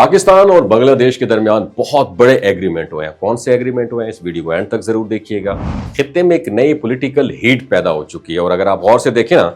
पाकिस्तान और बांग्लादेश के दरमियान बहुत बड़े एग्रीमेंट हुए हैं। कौन से एग्रीमेंट हुए हैं, इस वीडियो को एंड तक जरूर देखिएगा। खित्ते में एक नई पॉलिटिकल हीट पैदा हो चुकी है और अगर आप गौर से देखें ना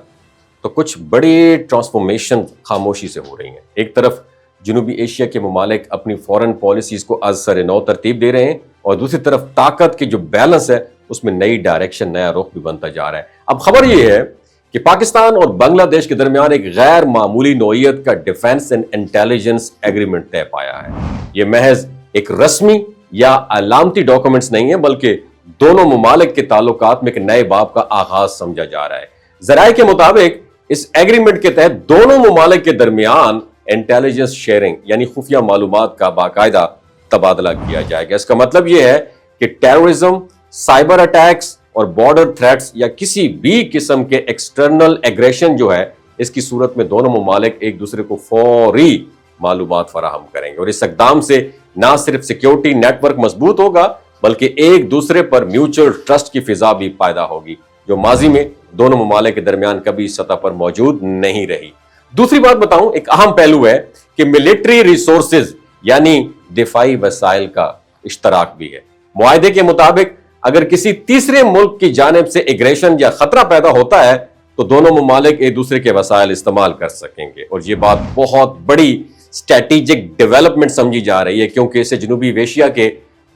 तो कुछ बड़ी ट्रांसफॉर्मेशन खामोशी से हो रही हैं। एक तरफ जनूबी एशिया के ममालिक अपनी फॉरेन पॉलिसीज को असर नौ तरतीब दे रहे हैं और दूसरी तरफ ताकत की जो बैलेंस है उसमें नई डायरेक्शन, नया रुख भी बनता जा रहा है। अब खबर यह है कि पाकिस्तान और बांग्लादेश के दरमियान एक गैर मामूली नौइयत का डिफेंस एंड इंटेलिजेंस एग्रीमेंट तय पाया है। यह महज एक रस्मी या अलामती डॉक्यूमेंट्स नहीं है बल्कि दोनों ममालिक के ताल्लुकात में एक नए बाब का आगाज समझा जा रहा है। जराये के मुताबिक इस एग्रीमेंट के तहत दोनों ममालिक के दरमियान इंटेलिजेंस शेयरिंग यानी खुफिया मालूमात का बाकायदा तबादला किया जाएगा। इसका मतलब यह है कि टेररिज्म, साइबर अटैक्स और बॉर्डर थ्रेट्स या किसी भी किस्म के एक्सटर्नल एग्रेशन जो है इसकी सूरत में दोनों ममालिक एक दूसरे को फौरी मालूमात फराहम करेंगे और इस इक़दाम से ना सिर्फ सिक्योरिटी नेटवर्क मजबूत होगा बल्कि एक दूसरे पर म्यूचुअल ट्रस्ट की फिजा भी पैदा होगी जो माजी में दोनों ममालिक के दरमियान कभी इस सतह पर मौजूद नहीं रही। दूसरी बात बताऊं, एक अहम पहलू है कि मिलिट्री रिसोर्सेज यानी दिफाई वसाइल का इश्तराक भी है। मुआहदे के मुताबिक अगर किसी तीसरे मुल्क की जानिब से एग्रेशन या खतरा पैदा होता है तो दोनों ममालिक एक दूसरे के वसाइल इस्तेमाल कर सकेंगे और ये बात बहुत बड़ी स्ट्रेटेजिक डेवलपमेंट समझी जा रही है क्योंकि इससे जनूबी एशिया के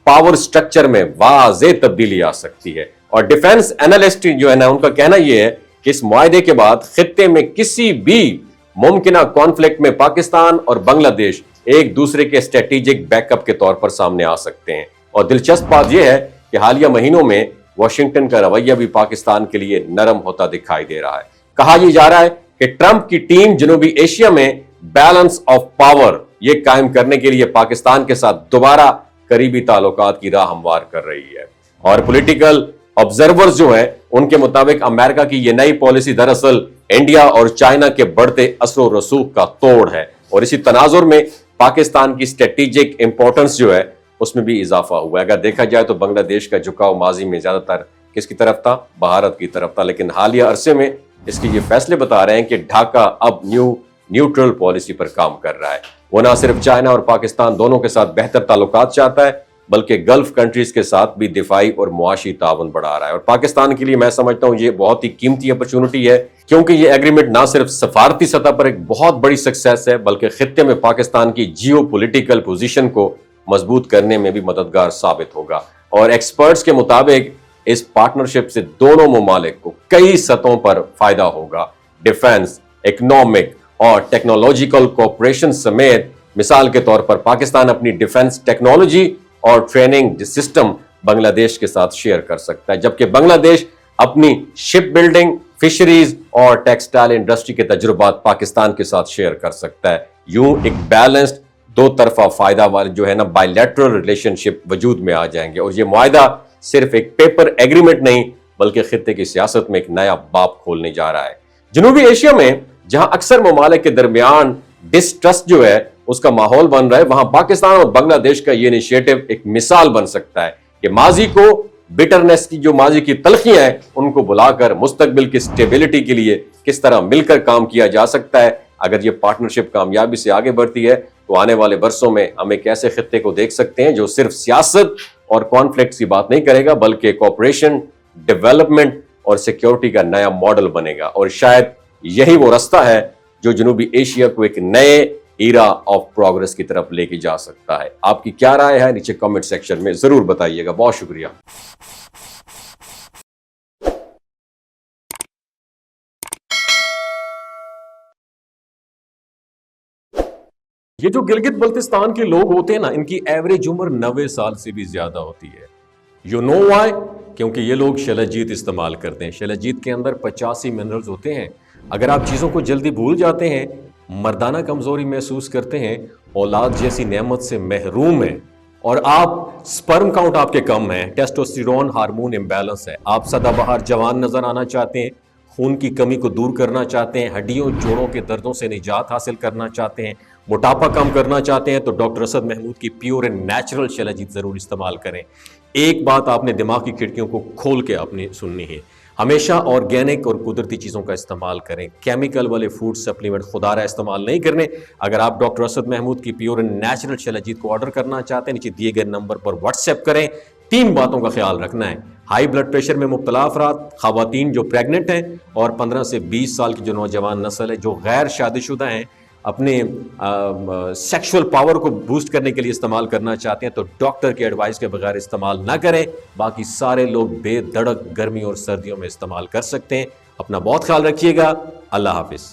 पावर स्ट्रक्चर में वाज़ेह तब्दीली आ सकती है। और डिफेंस एनालिस्ट जो है ना उनका कहना यह है कि इस मुआहदे के बाद खित्ते में किसी भी मुमकिना कॉन्फ्लिक्ट में पाकिस्तान और बांग्लादेश एक दूसरे के स्ट्रेटेजिक बैकअप के तौर पर सामने आ सकते हैं। और दिलचस्प बात यह है कि हालिया महीनों में वाशिंगटन का रवैया भी पाकिस्तान के लिए नरम होता दिखाई दे रहा है। कहा यह जा रहा है कि ट्रंप की टीम जनूबी एशिया में बैलेंस ऑफ पावर ये कायम करने के लिए पाकिस्तान के साथ दोबारा करीबी ताल्लुकात की राह हमवार कर रही है। और पॉलिटिकल ऑब्जर्वर्स जो है उनके मुताबिक अमेरिका की यह नई पॉलिसी दरअसल इंडिया और चाइना के बढ़ते असर और रसूख का तोड़ है और इसी तनाजुर में पाकिस्तान की स्ट्रेटेजिक इंपॉर्टेंस जो है उसमें भी इजाफा हुआ है। अगर देखा जाए तो बांग्लादेश का झुकाव माजी में ज्यादातर किसकी तरफ था, भारत की तरफ था, लेकिन हालिया अरसे में इसके ये फैसले बता रहे हैं कि ढाका अब न्यूट्रल पॉलिसी पर काम कर रहा है। वो ना सिर्फ चाइना और पाकिस्तान दोनों के साथ बेहतर ताल्लुकात चाहता है बल्कि गल्फ कंट्रीज के साथ भी दिफाई और मुआशी तावन बढ़ा रहा है। और पाकिस्तान के लिए मैं समझता हूं ये बहुत ही कीमती अपॉर्चुनिटी है क्योंकि ये एग्रीमेंट ना सिर्फ सफारती सतह पर एक बहुत बड़ी सक्सेस है बल्कि खित्ते में पाकिस्तान की जियो पॉलिटिकल पोजीशन को मजबूत करने में भी मददगार साबित होगा। और एक्सपर्ट्स के मुताबिक इस पार्टनरशिप से दोनों ममालिक को कई सतहों पर फायदा होगा। डिफेंस, इकोनॉमिक और टेक्नोलॉजिकल कोऑपरेशन समेत मिसाल के तौर पर पाकिस्तान अपनी डिफेंस टेक्नोलॉजी और ट्रेनिंग सिस्टम बांग्लादेश के साथ शेयर कर सकता है जबकि बांग्लादेश अपनी शिप बिल्डिंग, फिशरीज और टेक्सटाइल इंडस्ट्री के तजुर्बात पाकिस्तान के साथ शेयर कर सकता है। यूं एक बैलेंस्ड दो तरफा फायदा वाले जो है ना बायलैटरल रिलेशनशिप वजूद में आ जाएंगे और ये मुआहदा सिर्फ एक पेपर एग्रीमेंट नहीं बल्कि खित्ते की सियासत में एक नया बाब खोलने जा रहा है। जनूबी एशिया में जहां अक्सर ममालिक के दरमियान डिस्ट्रस्ट जो है उसका माहौल बन रहा है वहां पाकिस्तान और बांग्लादेश का ये इनिशिएटिव एक मिसाल बन सकता है कि माजी को बिटरनेस की जो माजी की तलखियां हैं उनको बुलाकर मुस्तकबिल की स्टेबिलिटी के लिए किस तरह मिलकर काम किया जा सकता है। अगर ये पार्टनरशिप कामयाबी से आगे बढ़ती है तो आने वाले वर्षों में हम एक ऐसे खित्ते को देख सकते हैं जो सिर्फ सियासत और कॉन्फ्लिक्ट की बात नहीं करेगा बल्कि कोऑपरेशन, डेवलपमेंट और सिक्योरिटी का नया मॉडल बनेगा। और शायद यही वो रास्ता है जो जनूबी एशिया को एक नए ईरा ऑफ प्रोग्रेस की तरफ लेके जा सकता है। आपकी क्या राय है नीचे कमेंट सेक्शन में जरूर बताइएगा। बहुत शुक्रिया। ये जो गिलगित बल्तिस्तान के लोग होते हैं ना इनकी एवरेज उम्र 90 साल से भी ज्यादा होती है। You know why? क्योंकि ये लोग शलजीत इस्तेमाल करते हैं। शलजीत के अंदर 85 मिनरल्स होते हैं। अगर आप चीज़ों को जल्दी भूल जाते हैं, मर्दाना कमजोरी महसूस करते हैं, औलाद जैसी नेमत से महरूम हैं और आप स्पर्म काउंट आपके कम है, टेस्टोस्टेरोन हार्मोन इम्बैलेंस है, आप सदाबहार जवान नजर आना चाहते हैं, खून की कमी को दूर करना चाहते हैं, हड्डियों जोड़ों के दर्दों से निजात हासिल करना चाहते हैं, मोटापा कम करना चाहते हैं तो डॉक्टर असद महमूद की प्योर एंड नेचुरल शलजीत जरूर इस्तेमाल करें। एक बात आपने दिमाग की खिड़कियों को खोल के आपने सुननी है। ہمیشہ آرگینک اور قدرتی چیزوں کا استعمال کریں. کیمیکل والے فوڈ سپلیمنٹ خدا رہا استعمال نہیں کرنے. اگر آپ ڈاکٹر اسد محمود کی پیور اینڈ نیچرل شلجیت کو آرڈر کرنا چاہتے ہیں نیچے دیے گئے نمبر پر واٹس ایپ کریں. 3 باتوں کا خیال رکھنا ہے: ہائی بلڈ پریشر میں مبتلا افراد، خواتین جو پریگننٹ ہیں، اور 15 سے 20 سال کی جو نوجوان نسل ہے جو غیر شادی شدہ ہیں، اپنے سیکشول پاور کو بوسٹ کرنے کے لیے استعمال کرنا چاہتے ہیں تو ڈاکٹر کے ایڈوائس کے بغیر استعمال نہ کریں. باقی سارے لوگ بے دھڑک گرمی اور سردیوں میں استعمال کر سکتے ہیں. اپنا بہت خیال رکھیے گا. اللہ حافظ.